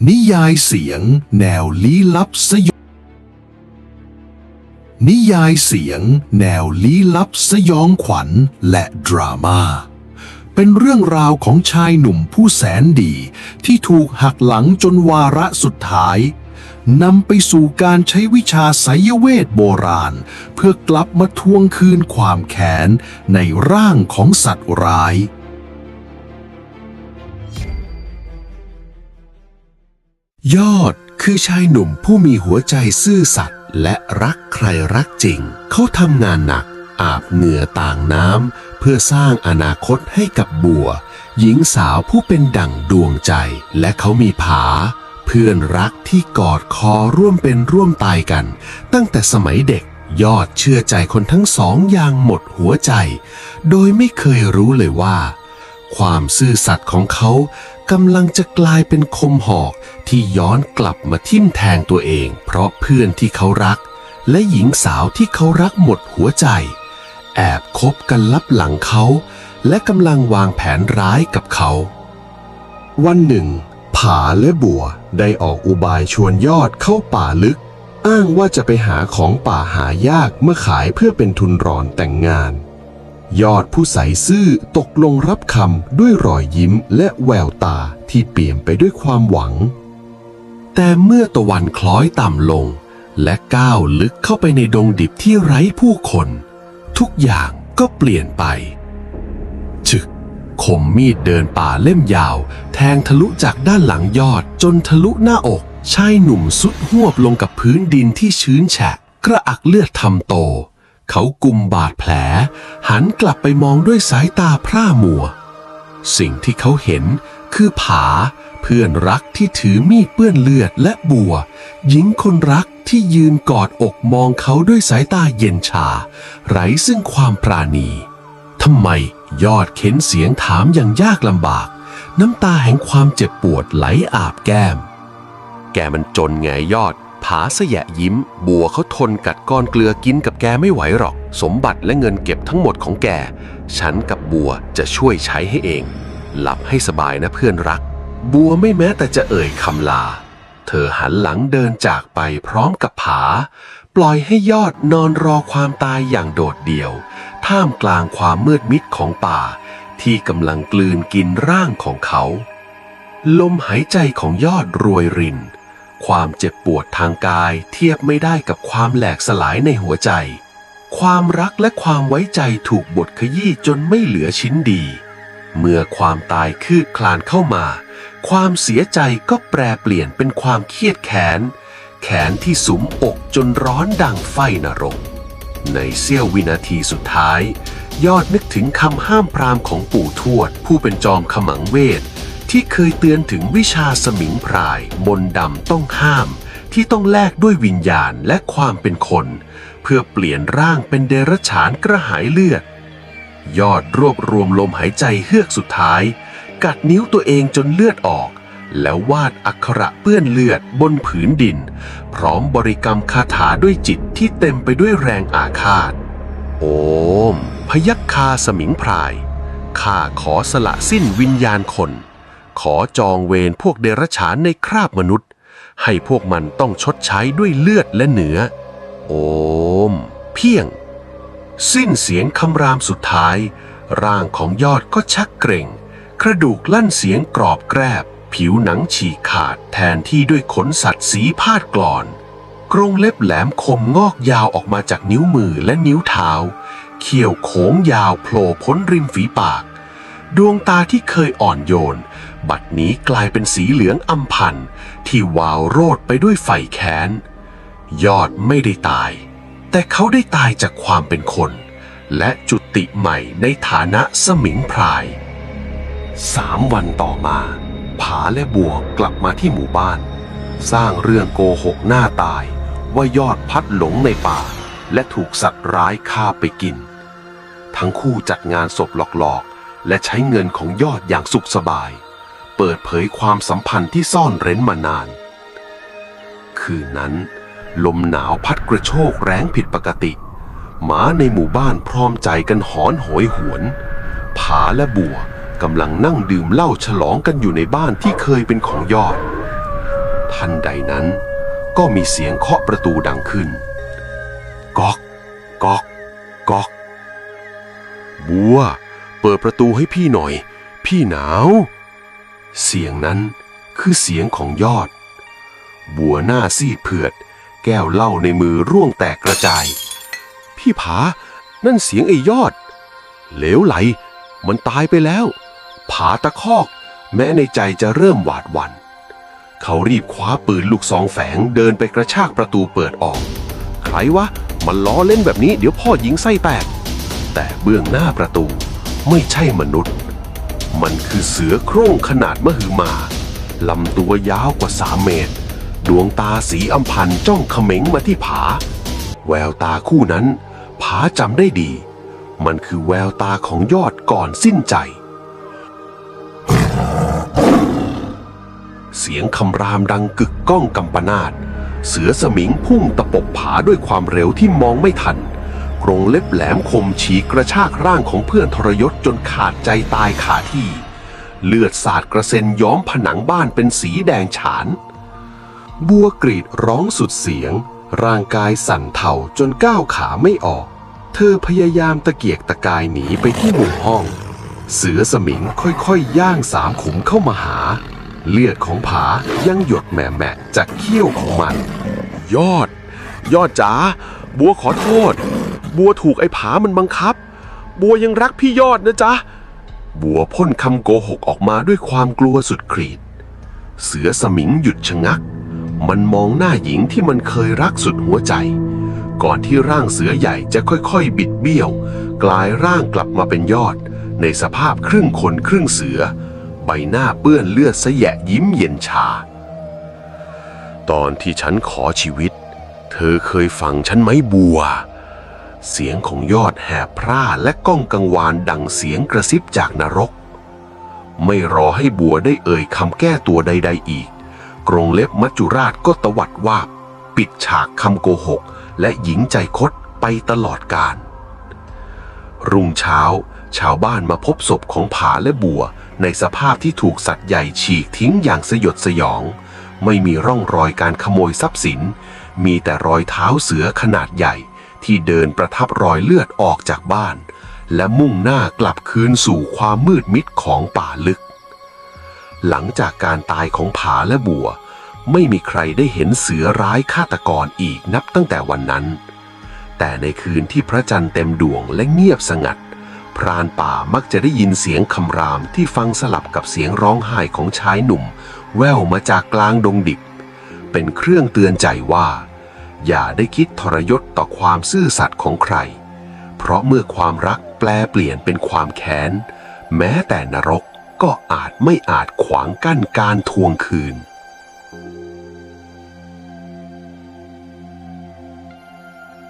นิยายเสียงแนวลี้ลับสยองนิยายเสียงแนวลี้ลับสยองขวัญและดราม่าเป็นเรื่องราวของชายหนุ่มผู้แสนดีที่ถูกหักหลังจนวาระสุดท้ายนำไปสู่การใช้วิชาไสยเวทโบราณเพื่อกลับมาทวงคืนความแค้นในร่างของสัตว์ร้ายยอดคือชายหนุ่มผู้มีหัวใจซื่อสัตย์และรักใครรักจริงเขาทำงานหนักอาบเหงื่อต่างน้ำเพื่อสร้างอนาคตให้กับบัวหญิงสาวผู้เป็นดั่งดวงใจและเขามีผาเพื่อนรักที่กอดคอร่วมเป็นร่วมตายกันตั้งแต่สมัยเด็กยอดเชื่อใจคนทั้งสองอย่างหมดหัวใจโดยไม่เคยรู้เลยว่าความซื่อสัตย์ของเขากำลังจะกลายเป็นคมหอกที่ย้อนกลับมาทิ่มแทงตัวเองเพราะเพื่อนที่เขารักและหญิงสาวที่เขารักหมดหัวใจแอบคบกันลับหลังเขาและกำลังวางแผนร้ายกับเขาวันหนึ่งผาและบัวได้ออกอุบายชวนยอดเข้าป่าลึกอ้างว่าจะไปหาของป่าหายากมาขายเพื่อเป็นทุนรอนแต่งงานยอดผู้ใสซื่อตกลงรับคำด้วยรอยยิ้มและแววตาที่เปี่ยมไปด้วยความหวังแต่เมื่อตะวันคล้อยต่ำลงและก้าวลึกเข้าไปในดงดิบที่ไร้ผู้คนทุกอย่างก็เปลี่ยนไปฉึกคมมีดเดินป่าเล่มยาวแทงทะลุจากด้านหลังยอดจนทะลุหน้าอกชายหนุ่มสุดหวบลงกับพื้นดินที่ชื้นแฉะกระอักเลือดทำโตเขากุมบาดแผลหันกลับไปมองด้วยสายตาพร่ามัวสิ่งที่เขาเห็นคือผาเพื่อนรักที่ถือมีดเปื้อนเลือดและบัวหญิงคนรักที่ยืนกอดอกมองเขาด้วยสายตาเย็นชาไร้ซึ่งความปราณีทำไมยอดเข็นเสียงถามอย่างยากลำบากน้ำตาแห่งความเจ็บปวดไหลอาบแก้มแกมันจนไงยอดผาเสยะยิ้มบัวเขาทนกัดก้อนเกลือกินกับแกไม่ไหวหรอกสมบัติและเงินเก็บทั้งหมดของแกฉันกับบัวจะช่วยใช้ให้เองหลับให้สบายนะเพื่อนรักบัวไม่แม้แต่จะเอ่ยคำลาเธอหันหลังเดินจากไปพร้อมกับผาปล่อยให้ยอดนอนรอความตายอย่างโดดเดี่ยวท่ามกลางความมืดมิดของป่าที่กำลังกลืนกินร่างของเขาลมหายใจของยอดรวยรินความเจ็บปวดทางกายเทียบไม่ได้กับความแหลกสลายในหัวใจความรักและความไว้ใจถูกบดขยี้จนไม่เหลือชิ้นดีเมื่อความตายคืบคลานเข้ามาความเสียใจก็แปรเปลี่ยนเป็นความเครียดแค้นแขนที่สุมอกจนร้อนดังไฟนรกในเสี้ยววินาทีสุดท้ายยอดนึกถึงคำห้ามปรามของปู่ทวดผู้เป็นจอมขมังเวทที่เคยเตือนถึงวิชาสมิงพรายมนต์ดำต้องห้ามที่ต้องแลกด้วยวิญญาณและความเป็นคนเพื่อเปลี่ยนร่างเป็นเดรัจฉานกระหายเลือดยอดรวบรวมลมหายใจเฮือกสุดท้ายกัดนิ้วตัวเองจนเลือดออกแล้ววาดอักขระเปื้อนเลือดบนผืนดินพร้อมบริกรรมคาถาด้วยจิตที่เต็มไปด้วยแรงอาฆาตโอมพยัคฆาสมิงพรายข้าขอสละสิ้นวิญญาณคนขอจองเวรพวกเดรัจฉานในคราบมนุษย์ให้พวกมันต้องชดใช้ด้วยเลือดและเนื้อโอมเพียงสิ้นเสียงคำรามสุดท้ายร่างของยอดก็ชักเกร็งกระดูกลั่นเสียงกรอบแกรบผิวหนังฉีกขาดแทนที่ด้วยขนสัตว์สีพาดกลอนกรงเล็บแหลมคมงอกยาวออกมาจากนิ้วมือและนิ้วเท้าเขี้ยวโค้งยาวโผล่พ้นริมฝีปากดวงตาที่เคยอ่อนโยนบัดนี้กลายเป็นสีเหลืองอำพันที่วาวโรดไปด้วยไฟแค้นยอดไม่ได้ตายแต่เขาได้ตายจากความเป็นคนและจุติใหม่ในฐานะสมิงพราย3 วันต่อมาผาและบัวกลับมาที่หมู่บ้านสร้างเรื่องโกหกหน้าตายว่ายอดพัดหลงในป่าและถูกสัตว์ร้ายฆ่าไปกินทั้งคู่จัดงานศพหลอกๆและใช้เงินของยอดอย่างสุขสบายเปิดเผยความสัมพันธ์ที่ซ่อนเร้นมานานคืนนั้นลมหนาวพัดกระโชกแรงผิดปกติหมาในหมู่บ้านพร้อมใจกันหอนโหยหวนผาและบัวกำลังนั่งดื่มเหล้าฉลองกันอยู่ในบ้านที่เคยเป็นของยอด ทันใดนั้นก็มีเสียงเคาะประตูดังขึ้นก๊อกก๊อกก๊อกบัวเปิดประตูให้พี่หน่อยพี่หนาวเสียงนั้นคือเสียงของยอดบัวหน้าซีดเผือดแก้วเหล้าในมือร่วงแตกกระจายพี่ผานั่นเสียงไอ้ยอดเหลวไหลมันตายไปแล้วผาตะคอกแม้ในใจจะเริ่มหวาดหวั่นเขารีบคว้าปืนลูกซองแฝงเดินไปกระชากประตูเปิดออกใครวะมันล้อเล่นแบบนี้เดี๋ยวพ่อยิงไส้แตกแต่เบื้องหน้าประตูไม่ใช่มนุษย์มันคือเสือโคร่งขนาดมหึมาลำตัวยาวกว่า3 เมตรดวงตาสีอำพันจ้องเขม็งมาที่ผาแววตาคู่นั้นผาจำได้ดีมันคือแววตาของยอดก่อนสิ้นใจเสียงคำรามดังกึกก้องกำปนาตเสือสมิงพุ่งตะปบผาด้วยความเร็วที่มองไม่ทันกรงเล็บแหลมคมฉีกกระชากร่างของเพื่อนทรยศจนขาดใจตายคาที่เลือดสาดกระเซ็นย้อมผนังบ้านเป็นสีแดงฉานบัวกรีดร้องสุดเสียงร่างกายสั่นเทาจนก้าวขาไม่ออกเธอพยายามตะเกียกตะกายหนีไปที่มุมห้องเสือสมิงค่อยๆย่าง3 ขุมเข้ามาหาเลือดของผายังหยดแหม่ๆจากเขี้ยวของมันยอดจ๋าบัวขอโทษบัวถูกไอ้ผามันบังคับบัวยังรักพี่ยอดนะจ๊ะบัวพ่นคำโกหกออกมาด้วยความกลัวสุดขีดเสือสมิงหยุดชะงักมันมองหน้าหญิงที่มันเคยรักสุดหัวใจก่อนที่ร่างเสือใหญ่จะค่อยๆบิดเบี้ยวกลายร่างกลับมาเป็นยอดในสภาพครึ่งคนครึ่งเสือใบหน้าเปื้อนเลือดสะแยะยิ้มเย็นชาตอนที่ฉันขอชีวิตเธอเคยฟังฉันไหมบัวเสียงของยอดแหบพร่าและก้องกังวานดังเสียงกระซิบจากนรกไม่รอให้บัวได้เอ่ยคำแก้ตัวใดๆอีกกรงเล็บมัจจุราชก็ตวัดวาบปิดฉากคำโกหกและหญิงใจคดไปตลอดกาลรุ่งเช้าชาวบ้านมาพบศพของผาและบัวในสภาพที่ถูกสัตว์ใหญ่ฉีกทิ้งอย่างสยดสยองไม่มีร่องรอยการขโมยทรัพย์สินมีแต่รอยเท้าเสือขนาดใหญ่ที่เดินประทับรอยเลือดออกจากบ้านและมุ่งหน้ากลับคืนสู่ความมืดมิดของป่าลึกหลังจากการตายของผาและบัวไม่มีใครได้เห็นเสือร้ายฆาตกรอีกนับตั้งแต่วันนั้นแต่ในคืนที่พระจันทร์เต็มดวงและเงียบสงัดพรานป่ามักจะได้ยินเสียงคำรามที่ฟังสลับกับเสียงร้องไห้ของชายหนุ่มแว่วมาจากกลางดงดิบเป็นเครื่องเตือนใจว่าอย่าได้คิดทรยศต่อความซื่อสัตย์ของใครเพราะเมื่อความรักแปลเปลี่ยนเป็นความแค้นแม้แต่นรกก็อาจไม่อาจขวางกั้นการทวงคืน